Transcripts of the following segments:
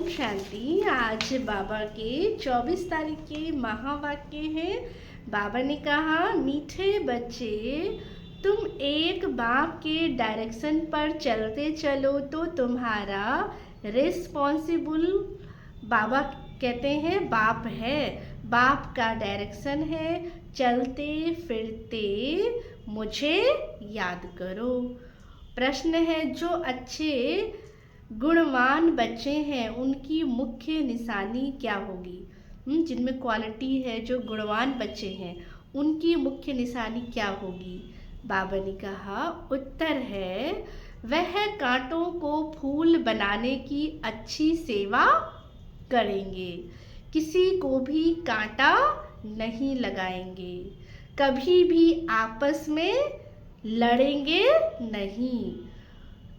शांति। आज बाबा के 24 तारीख के महावाक्य हैं। बाबा ने कहा, मीठे बच्चे, तुम एक बाप के डायरेक्शन पर चलते चलो तो तुम्हारा रिस्पॉन्सिबल बाबा कहते हैं बाप है, बाप का डायरेक्शन है। चलते फिरते मुझे याद करो। प्रश्न है, जो अच्छे गुणवान बच्चे हैं उनकी मुख्य निशानी क्या होगी? जिनमें क्वालिटी है, जो गुणवान बच्चे हैं उनकी मुख्य निशानी क्या होगी? बाबा ने कहा, उत्तर है, वह कांटों को फूल बनाने की अच्छी सेवा करेंगे, किसी को भी कांटा नहीं लगाएंगे, कभी भी आपस में लड़ेंगे नहीं,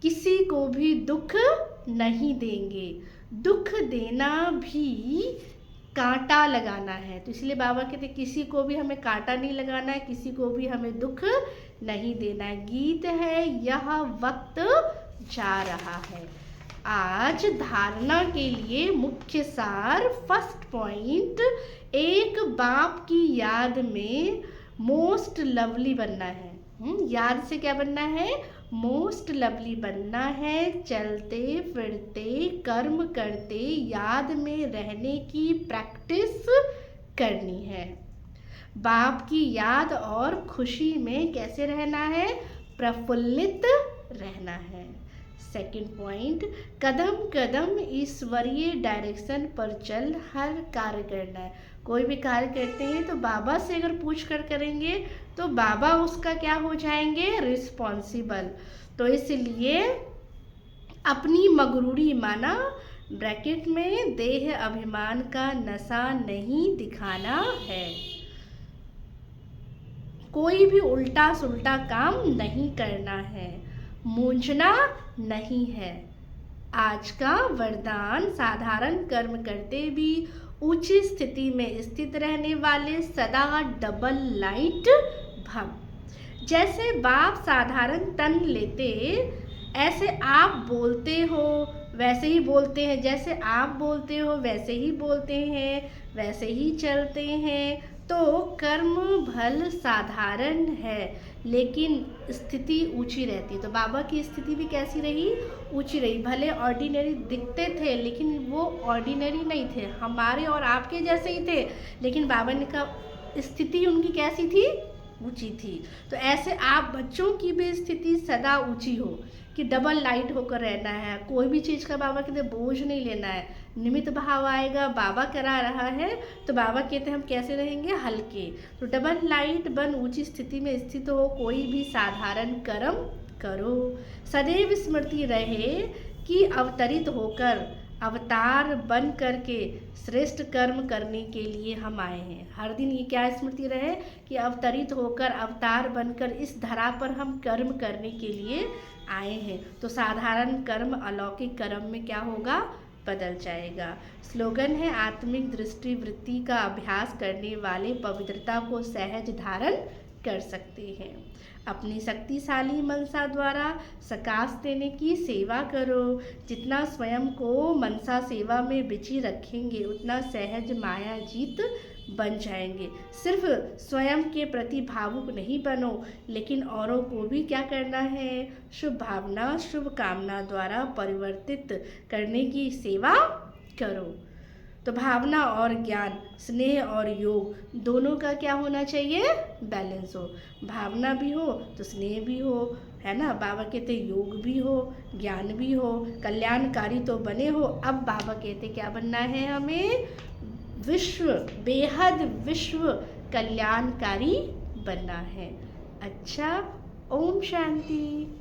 किसी को भी दुख नहीं देंगे। दुख देना भी कांटा लगाना है, तो इसलिए बाबा कहते किसी को भी हमें कांटा नहीं लगाना है, किसी को भी हमें दुख नहीं देना है। गीत है, यह वक्त जा रहा है। आज धारणा के लिए मुख्य सार, फर्स्ट पॉइंट, एक बाप की याद में मोस्ट लवली बनना है। याद से क्या बनना है? मोस्ट लवली बनना है। चलते फिरते कर्म करते याद में रहने की प्रैक्टिस करनी है। बाप की याद और खुशी में कैसे रहना है? प्रफुल्लित रहना है। सेकंड पॉइंट, कदम कदम ईश्वरीय डायरेक्शन पर चल हर कार्य करना है। कोई भी कार्य करते हैं तो बाबा से अगर पूछ कर करेंगे तो बाबा उसका क्या हो जाएंगे? रिस्पॉन्सिबल। तो इसलिए अपनी मगरूरी माना, ब्रैकेट में देह अभिमान का नशा नहीं दिखाना है। कोई भी उल्टा सुल्टा काम नहीं करना है, मूंझना नहीं है। आज का वरदान, साधारण कर्म करते भी ऊंची स्थिति में स्थित रहने वाले सदा डबल लाइट भव। जैसे बाप साधारण तन लेते, ऐसे आप बोलते हो वैसे ही बोलते हैं, जैसे आप बोलते हो वैसे ही बोलते हैं, वैसे ही चलते हैं। तो कर्म भल साधारण है लेकिन स्थिति ऊंची रहती है। तो बाबा की स्थिति भी कैसी रही? ऊंची रही। भले ऑर्डिनरी दिखते थे लेकिन वो ऑर्डिनरी नहीं थे, हमारे और आपके जैसे ही थे, लेकिन बाबा ने कहा स्थिति उनकी कैसी थी? ऊंची थी। तो ऐसे आप बच्चों की भी स्थिति सदा ऊंची हो कि डबल लाइट होकर रहना है। कोई भी चीज़ का बाबा कहते बोझ नहीं लेना है। निमित्त भाव आएगा, बाबा करा रहा है तो बाबा कहते हैं हम कैसे रहेंगे? हल्के। तो डबल लाइट बन ऊंची स्थिति में स्थित हो, कोई भी साधारण कर्म करो। सदैव स्मृति रहे कि अवतरित होकर, अवतार बन करके श्रेष्ठ कर्म करने के लिए हम आए हैं। हर दिन ये क्या स्मृति रहे कि अवतरित होकर, अवतार बनकर इस धरा पर हम कर्म करने के लिए आए हैं। तो साधारण कर्म अलौकिक कर्म में क्या होगा? बदल जाएगा। स्लोगन है, आत्मिक दृष्टि वृत्ति का अभ्यास करने वाले पवित्रता को सहज धारण कर सकते हैं। अपनी शक्तिशाली मनसा द्वारा सकाश देने की सेवा करो। जितना स्वयं को मनसा सेवा में बिजी रखेंगे उतना सहज माया जीत बन जाएंगे। सिर्फ स्वयं के प्रति भावुक नहीं बनो, लेकिन औरों को भी क्या करना है? शुभ भावना, शुभ कामना द्वारा परिवर्तित करने की सेवा करो। तो भावना और ज्ञान, स्नेह और योग दोनों का क्या होना चाहिए? बैलेंस हो। भावना भी हो तो स्नेह भी हो, है ना। बाबा कहते योग भी हो, ज्ञान भी हो, कल्याणकारी तो बने हो। अब बाबा कहते क्या बनना है हमें? विश्व, बेहद विश्व कल्याणकारी बनना है। अच्छा, ओम शांति।